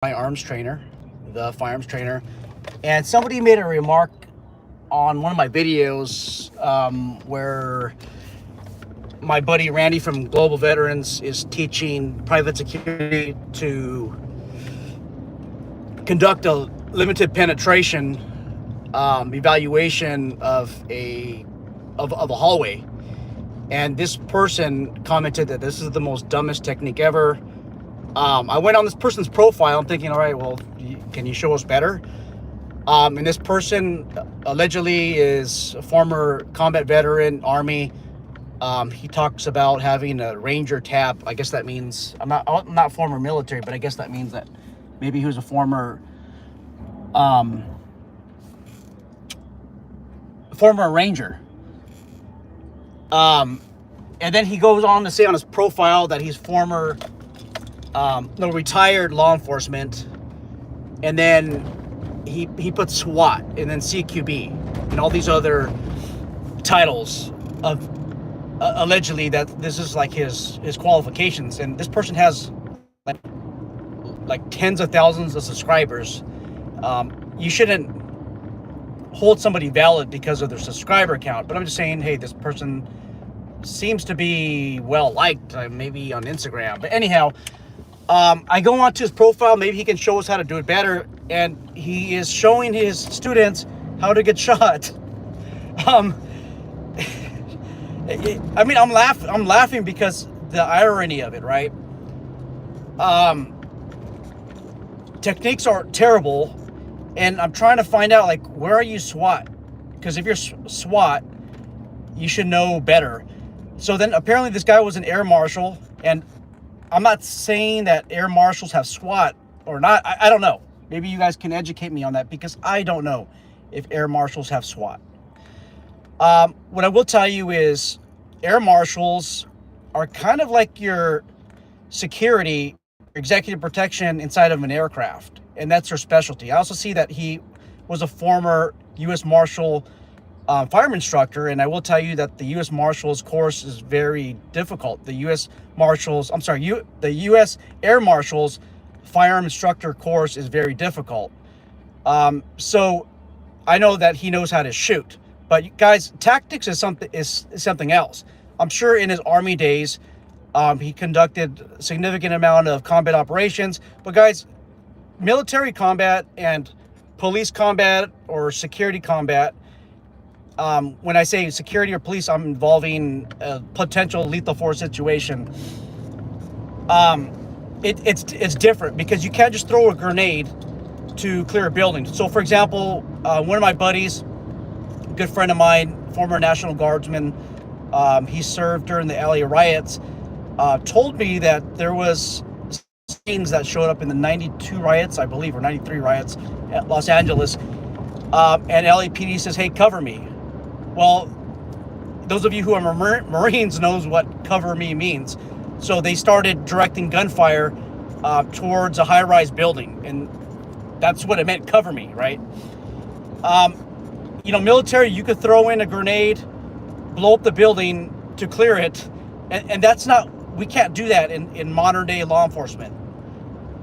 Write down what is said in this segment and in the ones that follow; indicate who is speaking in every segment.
Speaker 1: firearms trainer, the firearms trainer, and somebody made a remark on one of my videos where my buddy Randy from Global Veterans is teaching private security to conduct a limited penetration evaluation of a hallway. And this person commented that this is the most dumbest technique ever. I went on this person's profile. I'm thinking, all right, well, can you show us better? And this person allegedly is a former combat veteran, Army. He talks about having a Ranger tab. I guess that means I'm not former military, but I guess that means that maybe he was a former Ranger. And then he goes on to say on his profile that he's former retired law enforcement, and then he puts SWAT and then CQB and all these other titles of allegedly that this is like his qualifications. And this person has like tens of thousands of subscribers. You shouldn't hold somebody valid because of their subscriber count, but I'm just saying, hey, this person seems to be well liked, maybe on Instagram. But anyhow, I go on to his profile. Maybe he can show us how to do it better. And he is showing his students how to get shot. I mean, I'm laughing because the irony of it, right? Techniques are terrible, and I'm trying to find out, like, where are you SWAT? Because if you're SWAT, you should know better. So then apparently this guy was an air marshal, and I'm not saying that air marshals have SWAT or not. I don't know. Maybe you guys can educate me on that, because I don't know if air marshals have SWAT. What I will tell you is air marshals are kind of like your security, executive protection inside of an aircraft, and that's their specialty. I also see that he was a former U.S. Marshal fireman instructor, and I will tell you that the U.S. Marshals course is very difficult. The U.S. Air Marshals firearm instructor course is very difficult. So I know that he knows how to shoot, but guys, tactics is something else. I'm sure in his Army days, he conducted a significant amount of combat operations, but guys, military combat and police combat or security combat, when I say security or police, I'm involving a potential lethal force situation. It's different, because you can't just throw a grenade to clear a building. So, for example, one of my buddies, a good friend of mine, former National Guardsman, he served during the LA riots, told me that there was scenes that showed up in the 92 riots, I believe, or 93 riots at Los Angeles, and LAPD says, hey, cover me. Well, those of you who are Marines knows what cover me means. So they started directing gunfire towards a high-rise building, and that's what it meant, cover me, right? Military, you could throw in a grenade, blow up the building to clear it, and that's not, we can't do that in modern-day law enforcement.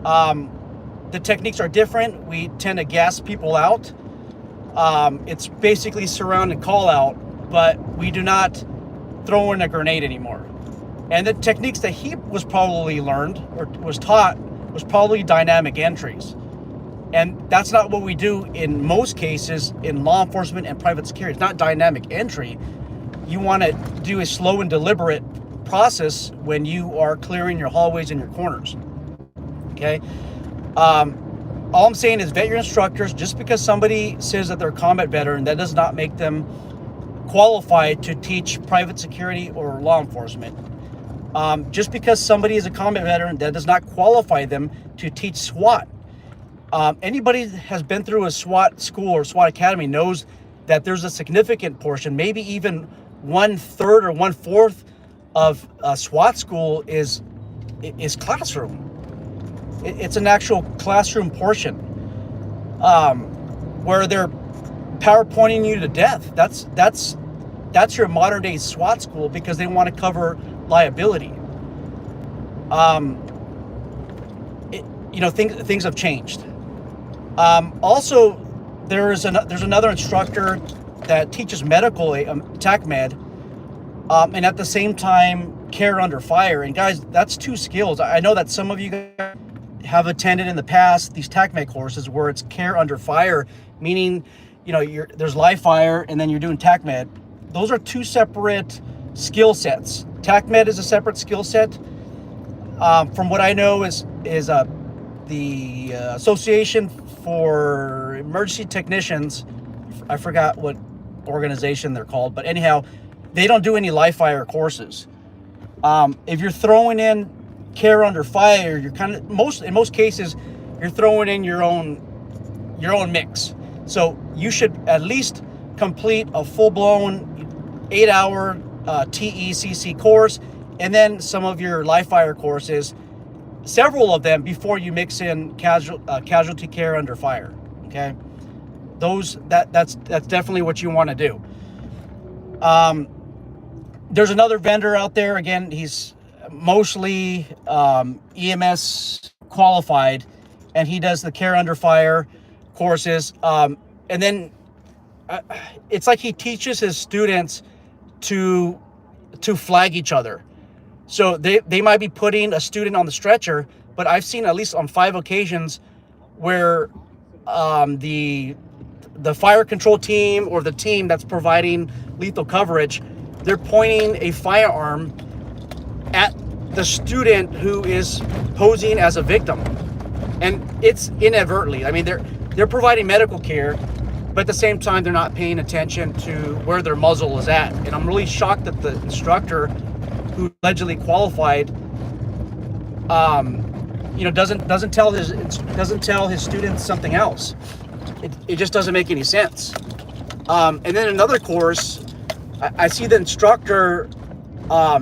Speaker 1: The techniques are different. We tend to gas people out. It's basically surround and call out, but we do not throw in a grenade anymore. And the techniques that he was probably learned or was taught was probably dynamic entries. And that's not what we do in most cases in law enforcement and private security. It's not dynamic entry. You want to do a slow and deliberate process when you are clearing your hallways and your corners. Okay? All I'm saying is vet your instructors. Just because somebody says that they're a combat veteran, that does not make them qualified to teach private security or law enforcement. Just because somebody is a combat veteran, that does not qualify them to teach SWAT. Anybody that has been through a SWAT school or SWAT academy knows that there's a significant portion, maybe even 1/3 or 1/4 of a SWAT school is classroom. It's an actual classroom portion where they're PowerPointing you to death. That's your modern day SWAT school, because they want to cover liability. things have changed. Also, there's another instructor that teaches medical TAC med, and at the same time care under fire. And guys, that's 2 skills. I know that some of you guys have attended in the past these TAC med courses where it's care under fire, meaning there's live fire and then you're doing TAC med. Those are 2 separate skill sets. TAC med is a separate skill set. From what I know is the Association for Emergency Technicians. I forgot what organization they're called, but anyhow, they don't do any live fire courses. If you're throwing in care under fire, you're in most cases you're throwing in your own mix. So you should at least complete a full-blown 8-hour TECC course, and then some of your live fire courses, several of them, before you mix in casualty care under fire. Okay, that's definitely what you want to do. There's another vendor out there. Again, he's mostly EMS qualified, and he does the care under fire courses. And then it's like he teaches his students to flag each other. So they might be putting a student on the stretcher, but I've seen at least on 5 occasions where the fire control team or the team that's providing lethal coverage, they're pointing a firearm at the student who is posing as a victim. And it's inadvertently. I mean, they're providing medical care, but at the same time, they're not paying attention to where their muzzle is at. And I'm really shocked that the instructor who allegedly qualified, doesn't tell his students something else. It just doesn't make any sense. And then another course, I see the instructor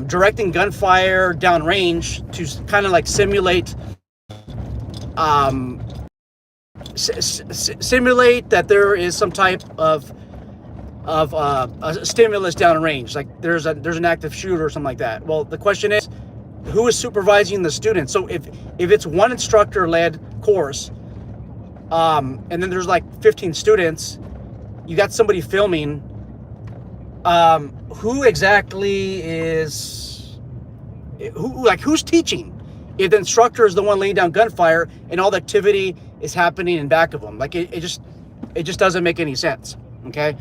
Speaker 1: directing gunfire downrange to kind of like simulate that there is some type of a stimulus downrange, like there's an active shooter or something like that. Well, the question is, who is supervising the students? So if it's one instructor-led course, and then there's like 15 students, you got somebody filming. Who exactly is who's teaching? If the instructor is the one laying down gunfire and all the activity is happening in back of them, like it just doesn't make any sense. Okay,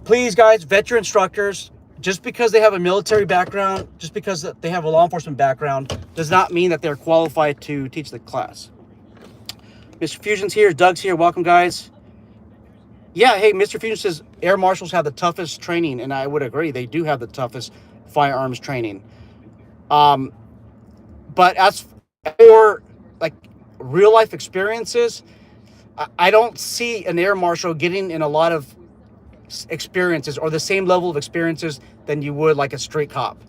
Speaker 1: please, guys, vet your instructors. Just because they have a military background, just because they have a law enforcement background, does not mean that they're qualified to teach the class. Mr. Fusion's here, Doug's here. Welcome, guys. Yeah, hey, Mr. Fusion says air marshals have the toughest training, and I would agree. They do have the toughest firearms training. But as for like real life experiences, I don't see an air marshal getting in a lot of experiences or the same level of experiences than you would like a street cop.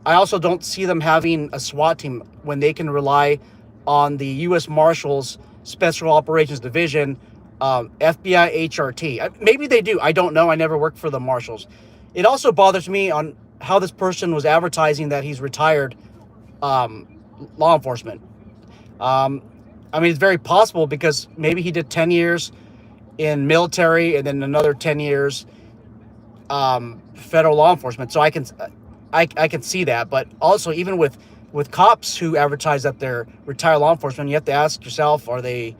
Speaker 1: I also don't see them having a SWAT team when they can rely on the U.S. Marshals Special Operations Division, FBI HRT. Maybe they do. I don't know. I never worked for the Marshals. It also bothers me on how this person was advertising that he's retired law enforcement. I mean, it's very possible because maybe he did 10 years in military and then another 10 years federal law enforcement. So I can see that. But also, even with cops who advertise that they're retired law enforcement, you have to ask yourself, are they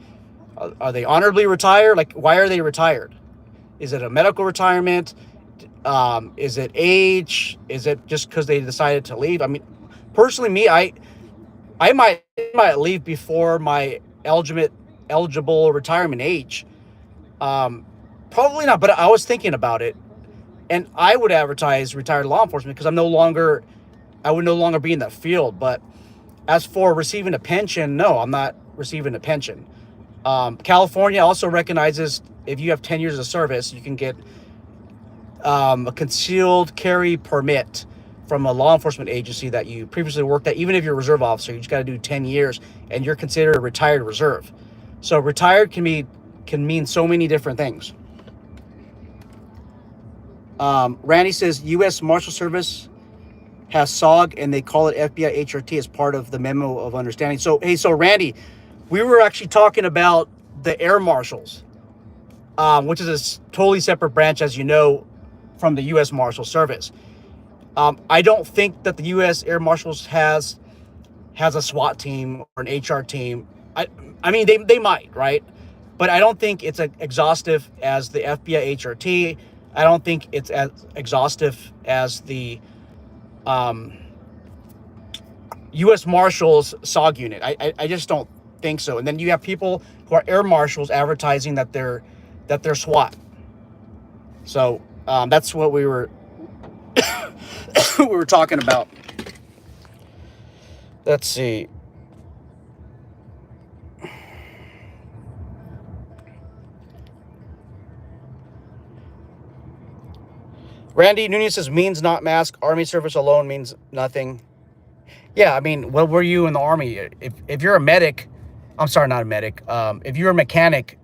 Speaker 1: honorably retired? Like, why are they retired? Is it a medical retirement? Is it age? Is it just because they decided to leave? I mean, personally, I might leave before my eligible retirement age. Probably not, but I was thinking about it, and I would advertise retired law enforcement because I would no longer be in that field. But as for receiving a pension, no, I'm not receiving a pension. California also recognizes if you have 10 years of service, you can get a concealed carry permit from a law enforcement agency that you previously worked at. Even if you're a reserve officer, you just got to do 10 years and you're considered a retired reserve. So retired can mean so many different things. Randy says U.S. Marshal Service has SOG, and they call it FBI HRT as part of the memo of understanding. So, hey, so Randy, we were actually talking about the air marshals, which is a totally separate branch, as you know, from the U.S. Marshal Service. I don't think that the U.S. Air Marshals has a SWAT team or an HR team. I mean, they might, right? But I don't think it's as exhaustive as the FBI HRT. I don't think it's as exhaustive as the U.S. Marshals SOG unit. I just don't think so. And then you have people who are air marshals advertising that they're SWAT. So that's what we were we were talking about. Let's see. Randy Nunez says means not mask. Army service alone means nothing. Yeah, I mean, what were you in the Army? If you're a medic, I'm sorry, not a medic. If you're a mechanic,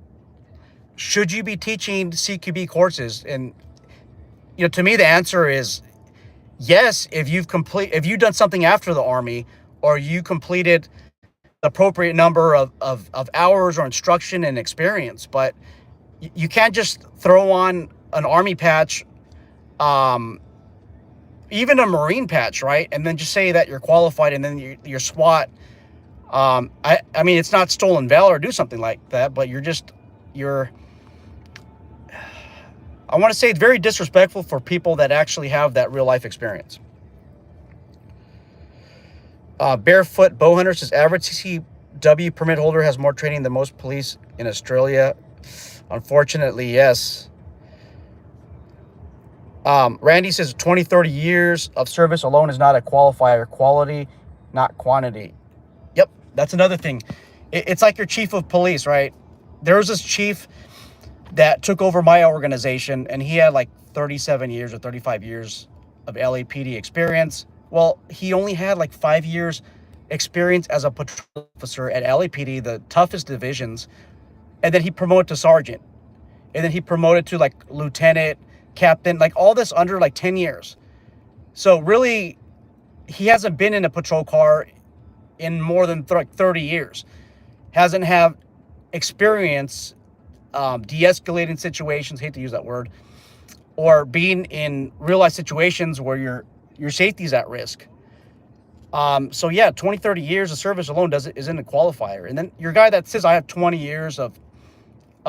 Speaker 1: should you be teaching CQB courses? And to me, the answer is yes. If you've done something after the Army, or you completed the appropriate number of hours or instruction and experience, but you can't just throw on an Army patch, even a Marine patch, right? And then just say that you're qualified and then you're SWAT. I mean, it's not stolen valor or do something like that, but I want to say it's very disrespectful for people that actually have that real life experience. Barefoot Bowhunter says average CCW permit holder has more training than most police in Australia. Unfortunately, yes. Randy says 20, 30 years of service alone is not a qualifier. Quality, not quantity. Yep, that's another thing. It's like your chief of police, right? There was this chief that took over my organization, and he had like 37 years or 35 years of LAPD experience. Well, he only had like 5 years experience as a patrol officer at LAPD, the toughest divisions. And then he promoted to sergeant. And then he promoted to like lieutenant, captain, like all this under like 10 years. So really, he hasn't been in a patrol car in more than 30 years. Hasn't had experience de-escalating situations, hate to use that word, or being in real life situations where your safety's at risk. So yeah, 20, 30 years of service alone isn't a qualifier. And then your guy that says I have 20 years of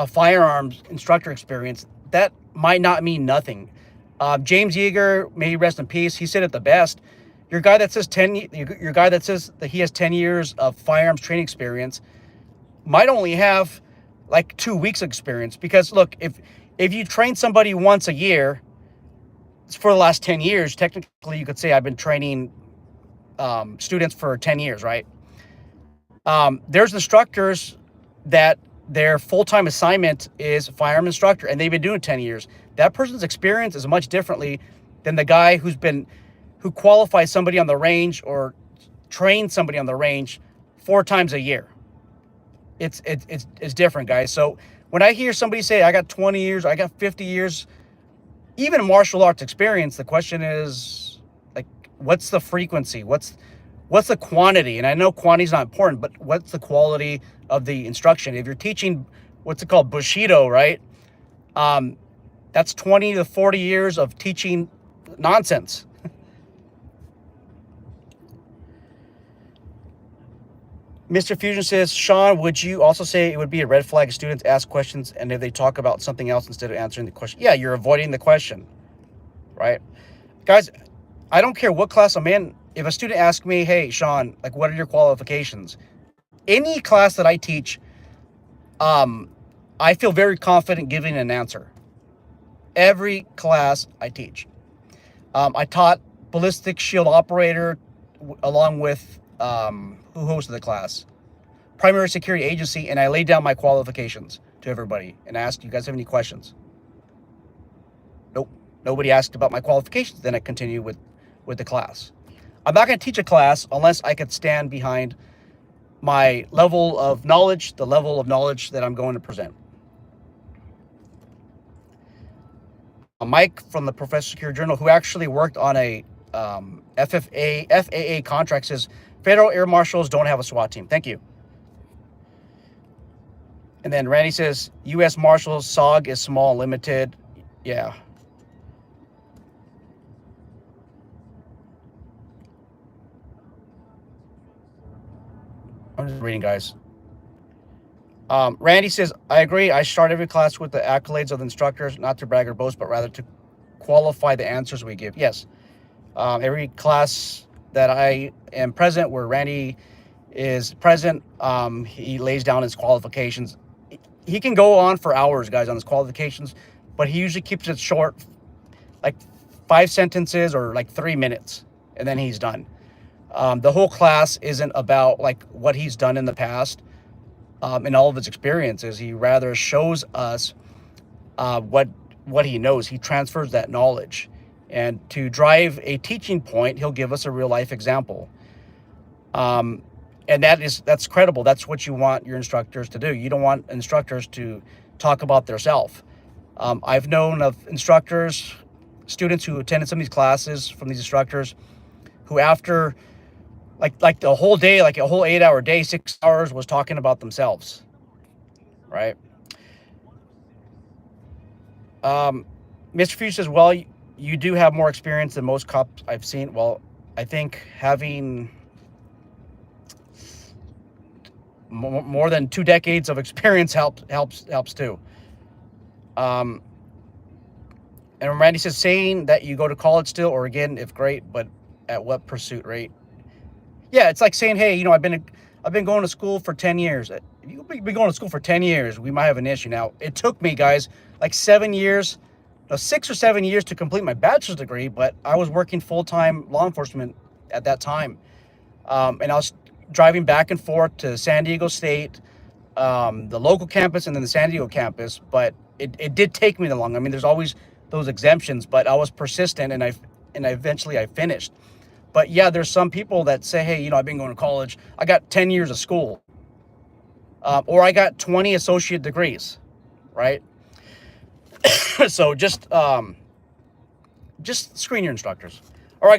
Speaker 1: firearms instructor experience, that might not mean nothing. James Yeager, may he rest in peace, he said it the best. Your guy that says that he has 10 years of firearms training experience might only have like 2 weeks of experience. Because look, if you train somebody once a year for the last 10 years, technically you could say I've been training students for 10 years, right? There's instructors that their full-time assignment is firearm instructor, and they've been doing 10 years. That person's experience is much differently than the guy who qualifies somebody on the range or trains somebody on the range 4 times a year. It's different, guys. So when I hear somebody say, I got 20 years, I got 50 years, even martial arts experience, the question is, like, what's the frequency? What's the quantity? And I know quantity is not important, but what's the quality of the instruction? If you're teaching, what's it called, Bushido, right? That's 20 to 40 years of teaching nonsense. Mr. Fusion says, Sean, would you also say it would be a red flag if students ask questions and if they talk about something else instead of answering the question? Yeah, you're avoiding the question, right? Guys, I don't care what class I'm in. If a student asks me, hey, Sean, like, what are your qualifications? Any class that I teach, I feel very confident giving an answer. Every class I teach. I taught ballistic shield operator along with who hosted the class, primary security agency, and I laid down my qualifications to everybody and asked, you guys have any questions? Nope. Nobody asked about my qualifications. Then I continue with the class. I'm not going to teach a class unless I could stand behind my level of knowledge, the level of knowledge that I'm going to present. Mike from the Professional Security Journal, who actually worked on a FAA contract says federal air marshals don't have a SWAT team. Thank you. And then Randy says U.S. Marshals SOG is small, limited. Yeah. I'm just reading, guys. Randy says, I agree. I start every class with the accolades of the instructors, not to brag or boast, but rather to qualify the answers we give. Yes. Every class that I am present where Randy is present, he lays down his qualifications. He can go on for hours, guys, on his qualifications, but he usually keeps it short, like 5 sentences or like 3 minutes, and then he's done. The whole class isn't about like what he's done in the past and all of his experiences. He rather shows us what he knows. He transfers that knowledge. And to drive a teaching point, he'll give us a real life example. And that's credible. That's what you want your instructors to do. You don't want instructors to talk about themselves. I've known of instructors, students who attended some of these classes from these instructors who after like the whole day, like a whole 8-hour day, 6 hours was talking about themselves, right? Mr. Fuchs says, well, you do have more experience than most cops I've seen. Well, I think having more than 2 decades of experience helps too. And Randy says, saying that you go to college still, or again, if great, but at what pursuit rate? Yeah, it's like saying, hey, I've been going to school for 10 years. You've been going to school for 10 years. We might have an issue. Now, it took me, guys, like 7 years, 6 or 7 years to complete my bachelor's degree, but I was working full-time law enforcement at that time. And I was driving back and forth to San Diego State, the local campus, and then the San Diego campus. But it did take me that long. I mean, there's always those exemptions, but I was persistent, and eventually I finished. But yeah, there's some people that say, hey, I've been going to college. I got 10 years of school, or I got 20 associate degrees, right? So just screen your instructors. All right, guys.